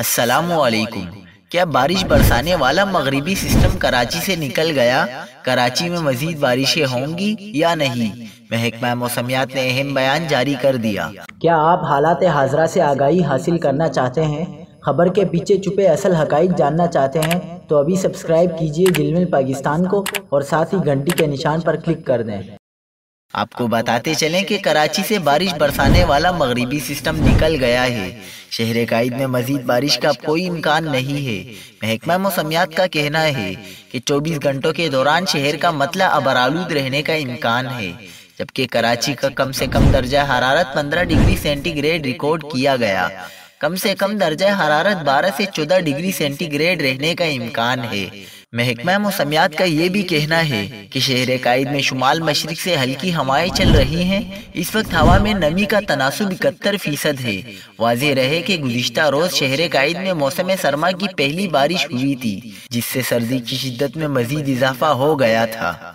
السلام علیکم۔ کیا بارش برسانے والا مغربی سسٹم کراچی سے نکل گیا؟ کراچی میں مزید بارشیں ہوں گی یا نہیں؟ محکمہ موسمیات نے اہم بیان جاری کر دیا۔ کیا آپ حالات حاضرہ سے آگاہی حاصل کرنا چاہتے ہیں؟ خبر کے پیچھے چھپے اصل حقائق جاننا چاہتے ہیں تو ابھی سبسکرائب کیجئے جلمل پاکستان کو اور ساتھ ہی گھنٹی کے نشان پر کلک کر دیں۔ آپ کو بتاتے چلیں کہ کراچی سے بارش برسانے والا مغربی سسٹم نکل گیا ہے۔ شہر قائد میں مزید بارش کا کوئی امکان نہیں ہے۔ محکمہ موسمیات کا کہنا ہے کہ 24 گھنٹوں کے دوران شہر کا مطلع ابرآلود رہنے کا امکان ہے، جبکہ کراچی کا کم سے کم درجہ حرارت 15 ڈگری سینٹی گریڈ ریکارڈ کیا گیا۔ کم سے کم درجہ حرارت 12 سے 14 ڈگری سینٹی گریڈ رہنے کا امکان ہے۔ محکمہ موسمیات کا یہ بھی کہنا ہے کہ شہر قائد میں شمال مشرق سے ہلکی ہوائیں چل رہی ہیں۔ اس وقت ہوا میں نمی کا تناسب 71% ہے۔ واضح رہے کہ گزشتہ روز شہر قائد میں موسم سرما کی پہلی بارش ہوئی تھی، جس سے سردی کی شدت میں مزید اضافہ ہو گیا تھا۔